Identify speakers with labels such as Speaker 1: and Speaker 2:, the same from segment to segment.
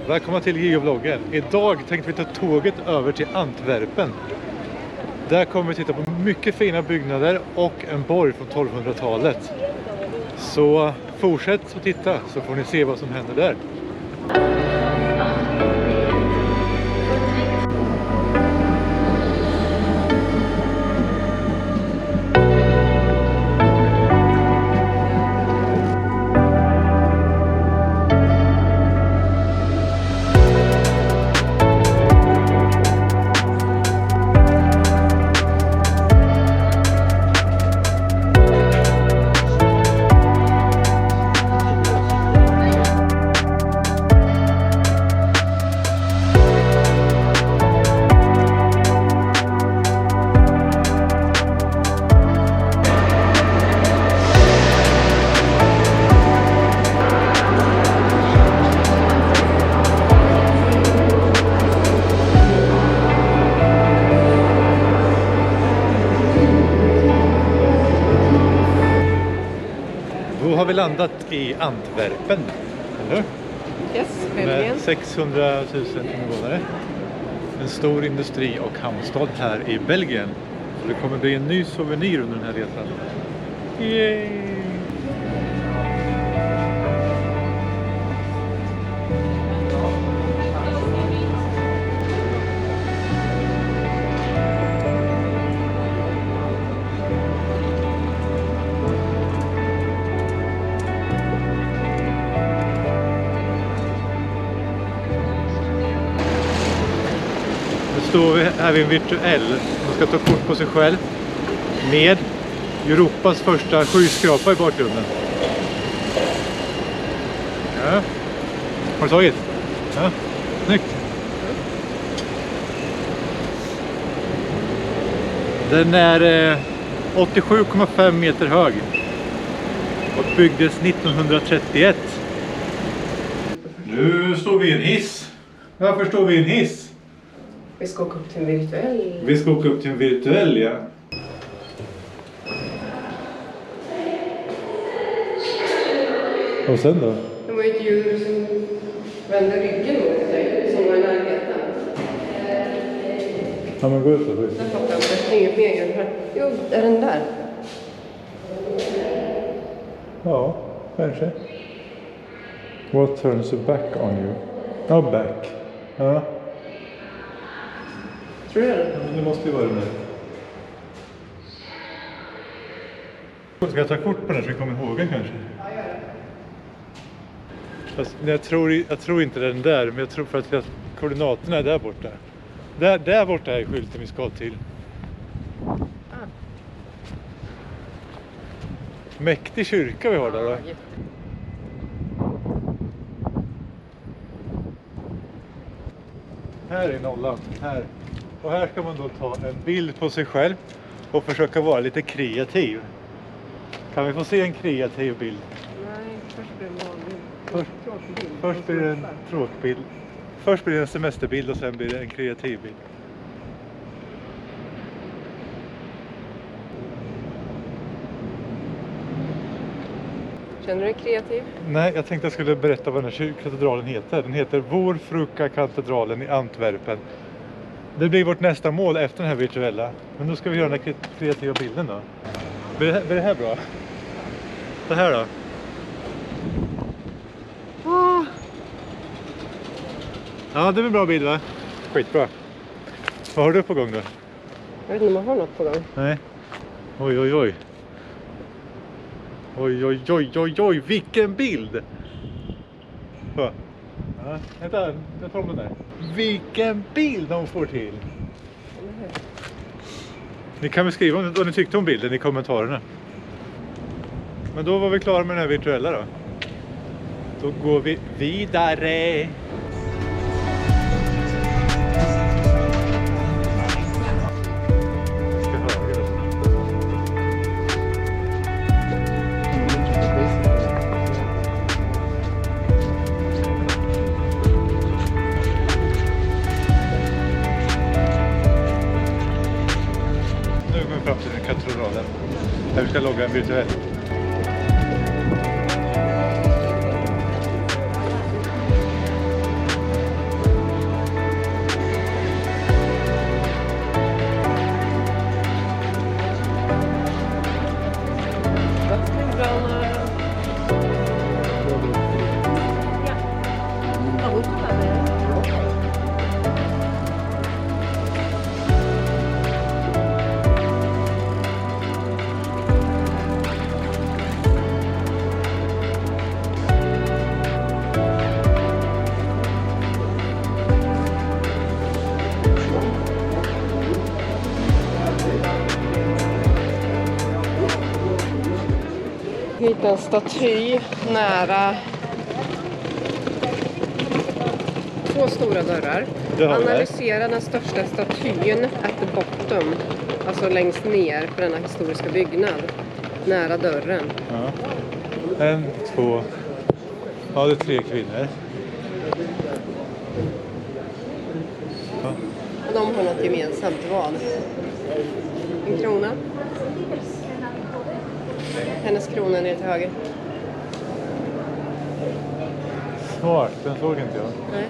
Speaker 1: välkomna till Geovloggen. Idag tänkte vi ta tåget över till Antwerpen. Där kommer vi titta på mycket fina byggnader och en borg från 1200-talet. Så fortsätt att titta så får ni se vad som händer där. Då har vi landat i Antwerpen, eller?
Speaker 2: Yes,
Speaker 1: med 600 000 invånare. En stor industri- och hamnstad här i Belgien. Så det kommer bli en ny souvenir under den här resan. Yay! Står vi här vid en virtuell. Man ska ta kort på sig själv med Europas första skyskrapa i bakgrunden. Ja. Har du tagit? Ja. Snyggt. Den är 87,5 meter hög och byggdes 1931. Nu står vi i en hiss. Varför står vi i en hiss?
Speaker 2: Vi ska åka upp till en virtuell.
Speaker 1: Vi ska åka upp till en virtuell, ja. Och sen då?
Speaker 2: Det var ett djur som vände ryggen mot dig, som var i närheten.
Speaker 1: Ja, men gå ut då.
Speaker 2: Där fattar jag, det är inget mer här. Jo, är den där?
Speaker 1: Ja, kanske. What turns you back on you? Oh, back. Ja.
Speaker 2: Tror du det?
Speaker 1: Ja, men det måste ju vara den där. Ska jag ta kort på den så vi kommer ihåg den kanske?
Speaker 2: Ja, gör det.
Speaker 1: Fast jag tror inte den där, men jag tror för att koordinaterna är där borta. Där borta är skylten vi ska till. Mäktig kyrka vi har där då. Här är nollan, här. Och här ska man då ta en bild på sig själv och försöka vara lite kreativ. Kan vi få se en kreativ bild?
Speaker 2: Nej, först blir det en vanlig.
Speaker 1: Först blir det en tråkbild. Först blir det en semesterbild och sen blir det en kreativ bild.
Speaker 2: Känner du dig kreativ?
Speaker 1: Nej, jag tänkte jag skulle berätta vad den här katedralen heter. Den heter Vår Fruka katedralen i Antwerpen. Det blir vårt nästa mål efter den här virtuella. Men då ska vi göra den här kreativa bilden då. Blir det här bra? Det här då? Ja, det är en bra bild va? Skitbra. Vad har du på gång då?
Speaker 2: Jag vet inte om man har något på gång.
Speaker 1: Nej. Oj, oj, oj. Oj, oj, oj, oj, oj, vilken bild! Så. Ja, vänta, jag tar om den där. Vilken bild de får till! Ni kan väl skriva vad ni tyckte om bilden i kommentarerna. Men då var vi klara med den här virtuella då. Då går vi vidare. katedralen. Där vi ska logga en virtuell.
Speaker 2: sett en staty nära 2 stora dörrar.
Speaker 1: Det har vi där.
Speaker 2: Analysera den största statyn at the bottom. Alltså längst ner på denna historiska byggnad. Nära dörren.
Speaker 1: Ja. 1, 2. Ja, det är 3 kvinnor. Ja.
Speaker 2: Och de har något gemensamt. Vad? En krona. Hennes krona ner till höger.
Speaker 1: Smart, den såg inte jag.
Speaker 2: Nej.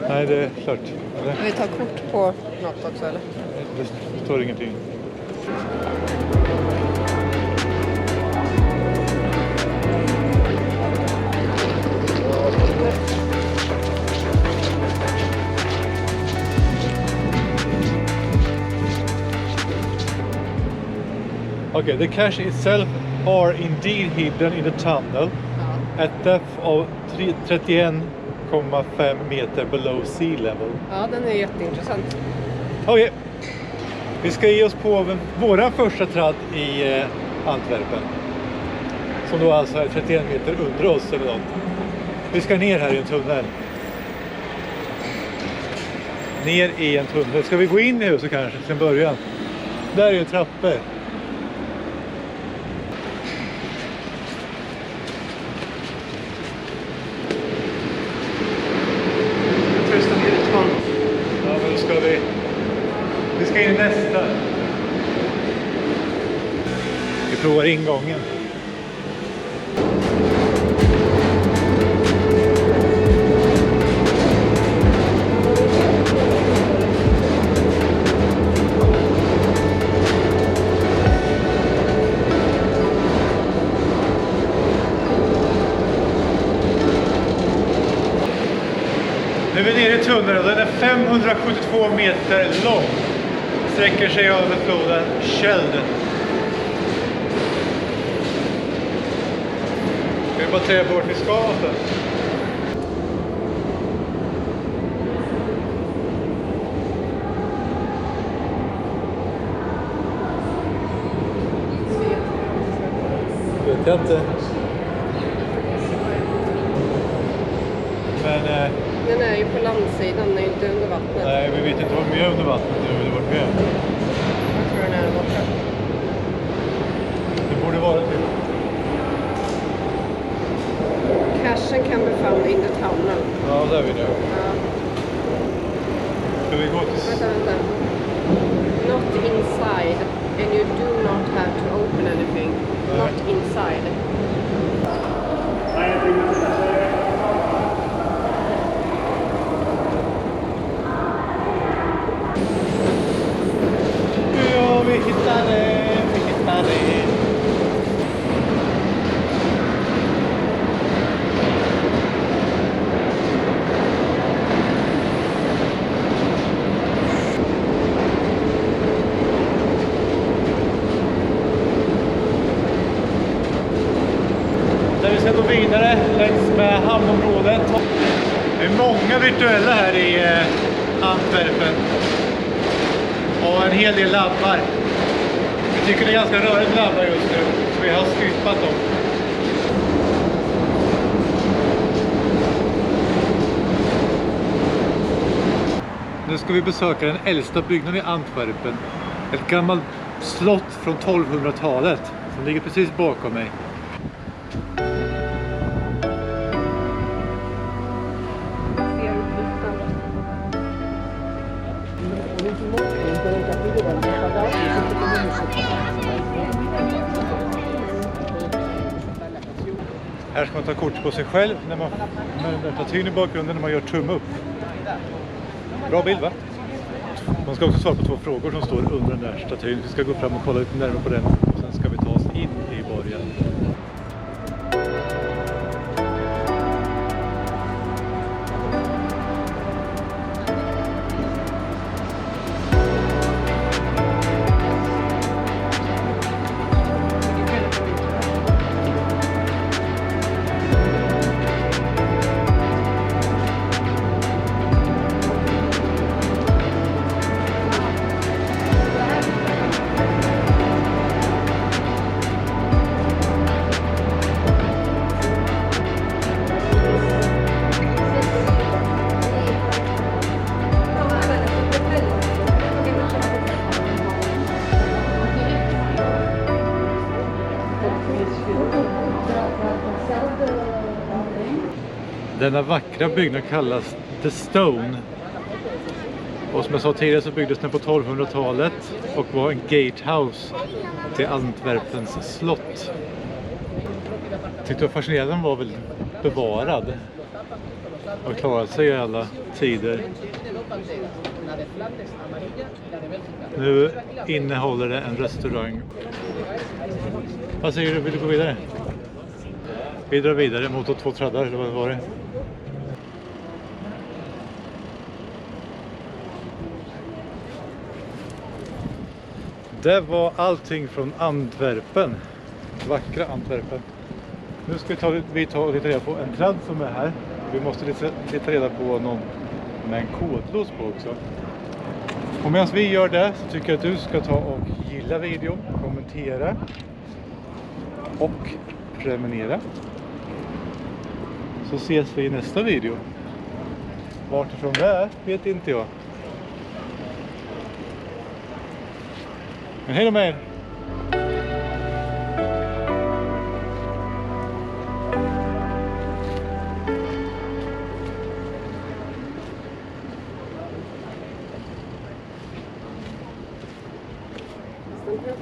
Speaker 1: Nej, det är klart. Eller?
Speaker 2: Vi tar kort på något också eller?
Speaker 1: Det står ingenting. Okay, the cache itself are indeed hidden in the tunnel
Speaker 2: Ja.
Speaker 1: at depth of 31,5 meter below sea level.
Speaker 2: Ja, den är jätteintressant.
Speaker 1: Okej, vi ska ge oss på våra första tradd i Antwerpen. Som då alltså är 31 meter under oss eller något. Vi ska ner här i en tunnel. Ner i en tunnel. Ska vi gå in i huset kanske till början? Där är ju trappor. Ja, men då ska vi ska in i nästa. Vi provar ingången. Nu är vi nere i tunneln och den är 572 meter lång. Sträcker sig över floden Schelde. Ska vi bara säga vart vi ska någonstans? Vet jag inte. Men
Speaker 2: Den är ju på landsidan, den är ju inte under vattnet.
Speaker 1: nej, vi vet inte vad vi är under vattnet nu eller vart vi är.
Speaker 2: Jag tror den är där borta.
Speaker 1: Det borde vara till.
Speaker 2: Cachen can be found in the tunnel.
Speaker 1: Ja, där är vi nu.
Speaker 2: Ja.
Speaker 1: Ska vi gå till...
Speaker 2: Vänta. Not inside. And you do not have to open anything. Not inside.
Speaker 1: Ja, vi hittar det. Vi hittar det. Där vi ska gå vidare längs med hamnområdet. Det är många virtuella här i Antwerpen. Och en hel del labbar. Jag tycker det är ganska rörigt labbar just nu. Så vi har skipat dem. Nu ska vi besöka den äldsta byggnaden i Antwerpen. Ett gammalt slott från 1200-talet. Som ligger precis bakom mig. Här ska man ta kort på sig själv när man med statyn i bakgrunden när man gör tumme upp. Bra bild va? Man ska också svara på 2 frågor som står under den där statyn. Vi ska gå fram och kolla lite närmare på den och sen ska vi ta oss in i borgen. Denna vackra byggnad kallas The Stone. Och som jag sa tidigare så byggdes den på 1200-talet och var en gatehouse till Antwerpens slott. Jag tyckte det var fascinerande, den var väl bevarad och klarat sig i alla tider. Nu innehåller det en restaurang. Vad säger du, vill du gå vidare? Vi drar vidare mot 2 traddar, eller vad var det? Det var allting från Antwerpen. Vackra Antwerpen. Nu ska vi ta och leta reda på en tradd som är här. Vi måste leta reda på någon med en kodlos på också. Och medan vi gör det så tycker jag att du ska ta och gilla videon, kommentera och prenumerera. Så ses vi i nästa video. Vart ifrån det är vet inte jag. Men hej då med er!